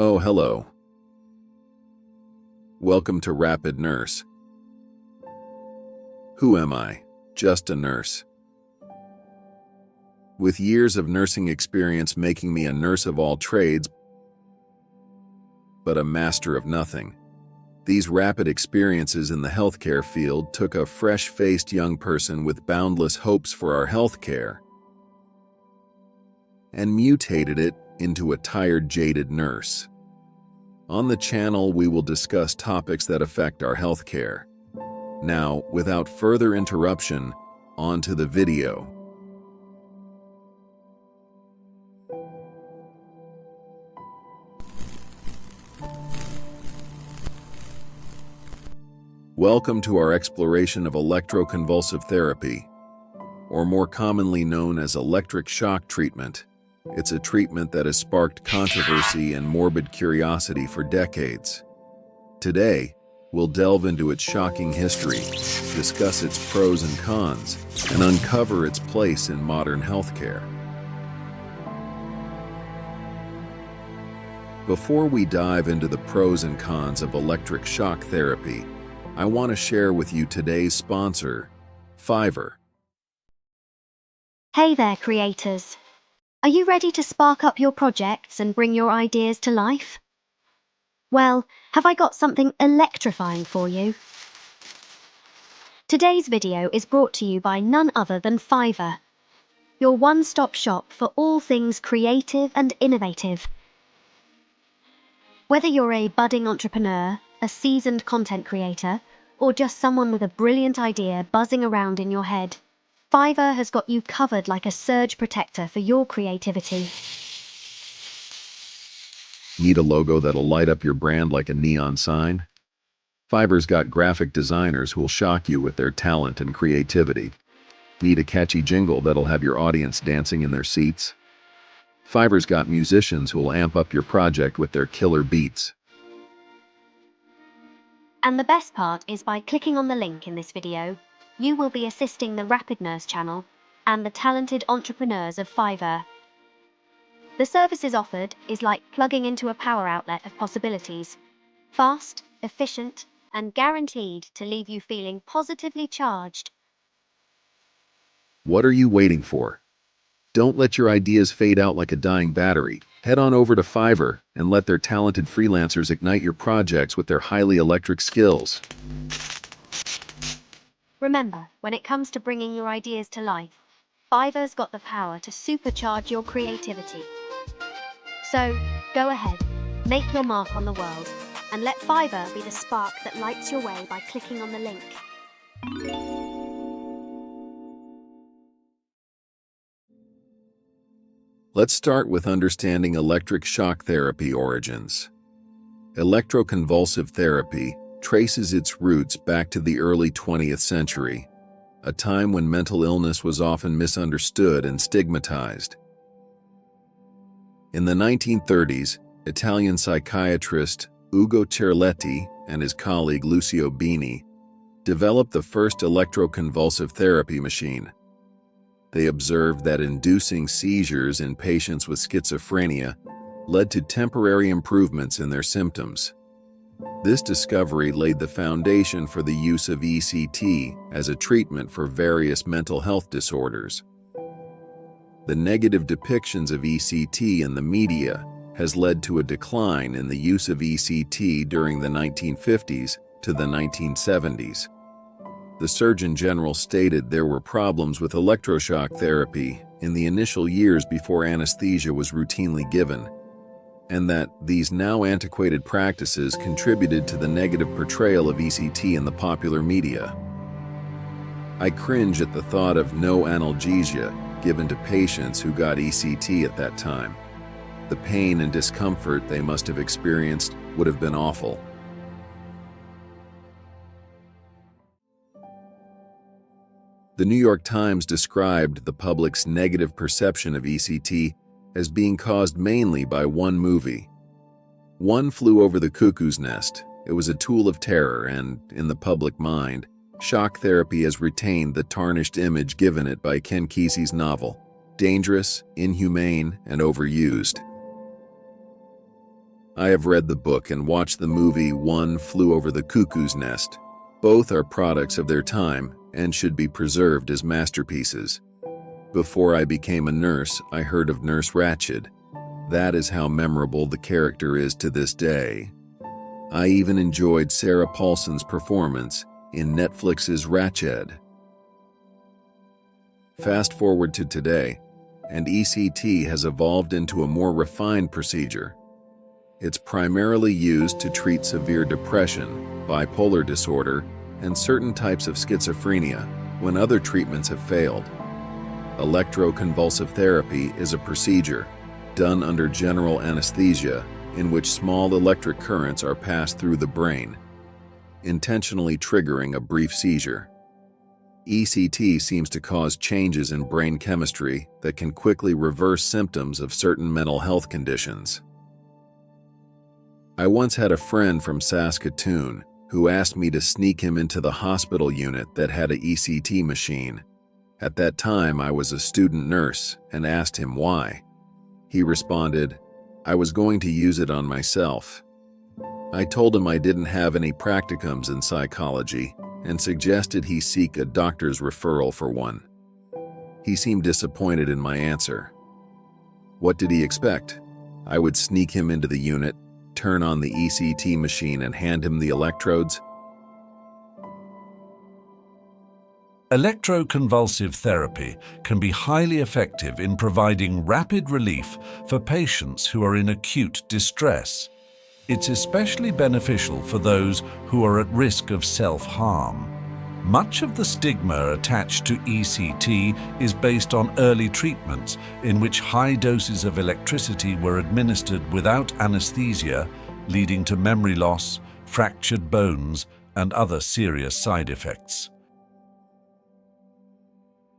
Oh, hello. Welcome to Rapid Nurse. Who am I? Just a nurse. With years of nursing experience making me a nurse of all trades, but a master of nothing. These rapid experiences in the healthcare field took a fresh-faced young person with boundless hopes for our healthcare and mutated it into a tired, jaded nurse. On the channel, we will discuss topics that affect our healthcare. Now, without further interruption, on to the video. Welcome to our exploration of electroconvulsive therapy, or more commonly known as electric shock treatment. It's a treatment that has sparked controversy and morbid curiosity for decades. Today, we'll delve into its shocking history, discuss its pros and cons, and uncover its place in modern healthcare. Before we dive into the pros and cons of electric shock therapy, I want to share with you today's sponsor, Fiverr. Hey there, creators! Are you ready to spark up your projects and bring your ideas to life? Well, have I got something electrifying for you? Today's video is brought to you by none other than Fiverr, your one-stop shop for all things creative and innovative. Whether you're a budding entrepreneur, a seasoned content creator, or just someone with a brilliant idea buzzing around in your head, Fiverr has got you covered like a surge protector for your creativity. Need a logo that'll light up your brand like a neon sign? Fiverr's got graphic designers who'll shock you with their talent and creativity. Need a catchy jingle that'll have your audience dancing in their seats? Fiverr's got musicians who'll amp up your project with their killer beats. And the best part is by clicking on the link in this video, you will be assisting the Rapid Nurse channel and the talented entrepreneurs of Fiverr. The services offered is like plugging into a power outlet of possibilities. Fast, efficient, and guaranteed to leave you feeling positively charged. What are you waiting for? Don't let your ideas fade out like a dying battery. Head on over to Fiverr and let their talented freelancers ignite your projects with their highly electric skills. Remember, when it comes to bringing your ideas to life, Fiverr's got the power to supercharge your creativity. So, go ahead, make your mark on the world, and let Fiverr be the spark that lights your way by clicking on the link. Let's start with understanding electric shock therapy origins. Electroconvulsive therapy traces its roots back to the early 20th century, a time when mental illness was often misunderstood and stigmatized. In the 1930s, Italian psychiatrist Ugo Cerletti and his colleague Lucio Bini developed the first electroconvulsive therapy machine. They observed that inducing seizures in patients with schizophrenia led to temporary improvements in their symptoms. This discovery laid the foundation for the use of ECT as a treatment for various mental health disorders. The negative depictions of ECT in the media has led to a decline in the use of ECT during the 1950s to the 1970s. The Surgeon General stated there were problems with electroshock therapy in the initial years before anesthesia was routinely given, and that these now antiquated practices contributed to the negative portrayal of ECT in the popular media. I cringe at the thought of no analgesia given to patients who got ECT at that time. The pain and discomfort they must have experienced would have been awful. The New York Times described the public's negative perception of ECT as being caused mainly by one movie. One Flew Over the Cuckoo's Nest. It was a tool of terror and, in the public mind, shock therapy has retained the tarnished image given it by Ken Kesey's novel, dangerous, inhumane, and overused. I have read the book and watched the movie One Flew Over the Cuckoo's Nest. Both are products of their time and should be preserved as masterpieces. Before I became a nurse, I heard of Nurse Ratched. That is how memorable the character is to this day. I even enjoyed Sarah Paulson's performance in Netflix's Ratched. Fast forward to today, and ECT has evolved into a more refined procedure. It's primarily used to treat severe depression, bipolar disorder, and certain types of schizophrenia when other treatments have failed. Electroconvulsive therapy is a procedure done under general anesthesia in which small electric currents are passed through the brain, intentionally triggering a brief seizure. ECT seems to cause changes in brain chemistry that can quickly reverse symptoms of certain mental health conditions. I once had a friend from Saskatoon who asked me to sneak him into the hospital unit that had an ECT machine. At that time, I was a student nurse and asked him why. He responded, "I was going to use it on myself." I told him I didn't have any practicums in psychology and suggested he seek a doctor's referral for one. He seemed disappointed in my answer. What did he expect? I would sneak him into the unit, turn on the ECT machine, and hand him the electrodes? Electroconvulsive therapy can be highly effective in providing rapid relief for patients who are in acute distress. It's especially beneficial for those who are at risk of self-harm. Much of the stigma attached to ECT is based on early treatments in which high doses of electricity were administered without anesthesia, leading to memory loss, fractured bones, and other serious side effects.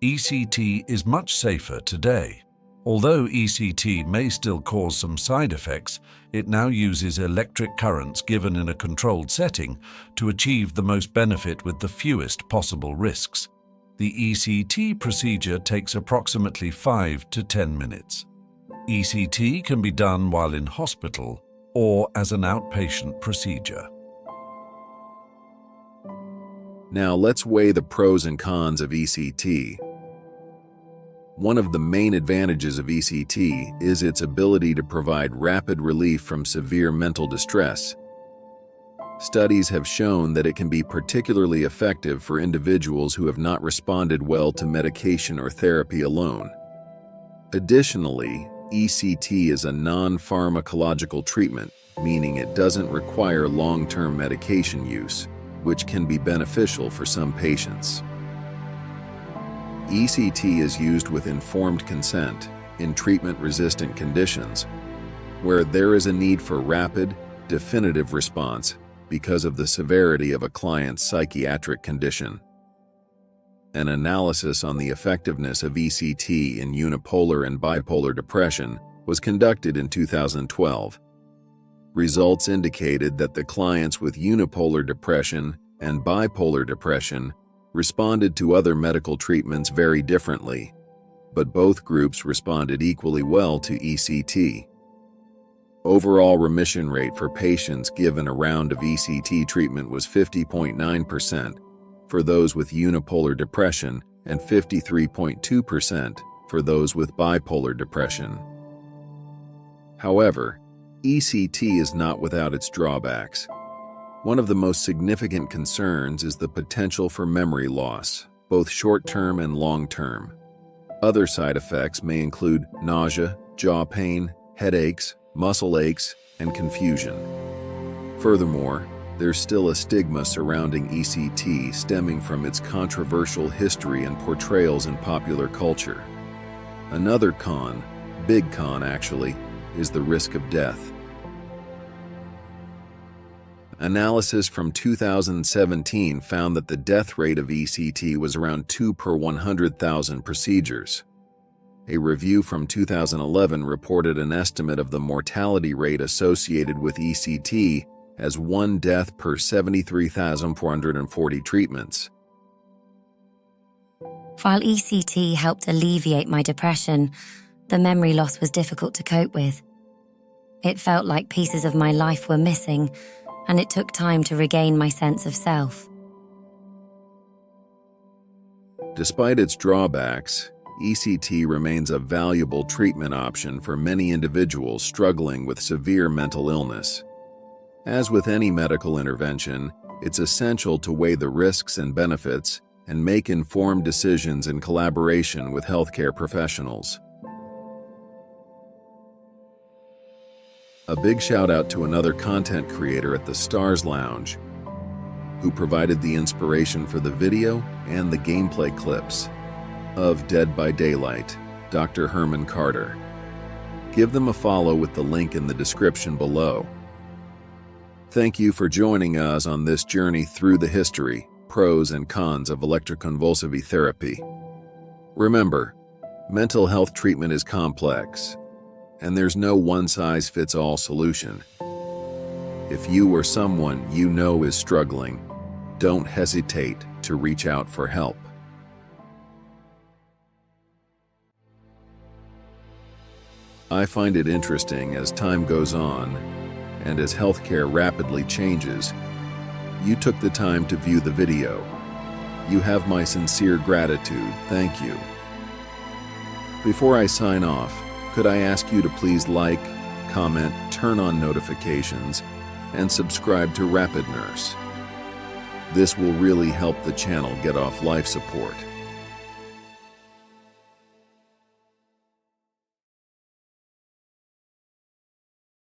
ECT is much safer today. Although ECT may still cause some side effects, it now uses electric currents given in a controlled setting to achieve the most benefit with the fewest possible risks. The ECT procedure takes approximately 5 to 10 minutes. ECT can be done while in hospital or as an outpatient procedure. Now let's weigh the pros and cons of ECT. One of the main advantages of ECT is its ability to provide rapid relief from severe mental distress. Studies have shown that it can be particularly effective for individuals who have not responded well to medication or therapy alone. Additionally, ECT is a non-pharmacological treatment, meaning it doesn't require long-term medication use, which can be beneficial for some patients. ECT is used with informed consent in treatment-resistant conditions, where there is a need for rapid, definitive response because of the severity of a client's psychiatric condition. An analysis on the effectiveness of ECT in unipolar and bipolar depression was conducted in 2012. Results indicated that the clients with unipolar depression and bipolar depression responded to other medical treatments very differently, but both groups responded equally well to ECT. Overall remission rate for patients given a round of ECT treatment was 50.9% for those with unipolar depression and 53.2% for those with bipolar depression. However, ECT is not without its drawbacks. One of the most significant concerns is the potential for memory loss, both short-term and long-term. Other side effects may include nausea, jaw pain, headaches, muscle aches, and confusion. Furthermore, there's still a stigma surrounding ECT stemming from its controversial history and portrayals in popular culture. Another con, big con actually, is the risk of death. Analysis from 2017 found that the death rate of ECT was around 2 per 100,000 procedures. A review from 2011 reported an estimate of the mortality rate associated with ECT as 1 death per 73,440 treatments. While ECT helped alleviate my depression, the memory loss was difficult to cope with. It felt like pieces of my life were missing, and it took time to regain my sense of self. Despite its drawbacks, ECT remains a valuable treatment option for many individuals struggling with severe mental illness. As with any medical intervention, it's essential to weigh the risks and benefits and make informed decisions in collaboration with healthcare professionals. A big shout out to another content creator at the Stars Lounge, who provided the inspiration for the video and the gameplay clips of Dead by Daylight, Dr. Herman Carter. Give them a follow with the link in the description below. Thank you for joining us on this journey through the history, pros and cons of electroconvulsive therapy. Remember, mental health treatment is complex, and there's no one-size-fits-all solution. If you or someone you know is struggling, don't hesitate to reach out for help. I find it interesting as time goes on, and as healthcare rapidly changes, you took the time to view the video. You have my sincere gratitude, thank you. Before I sign off, could I ask you to please like, comment, turn on notifications, and subscribe to Rapid Nurse. This will really help the channel get off life support.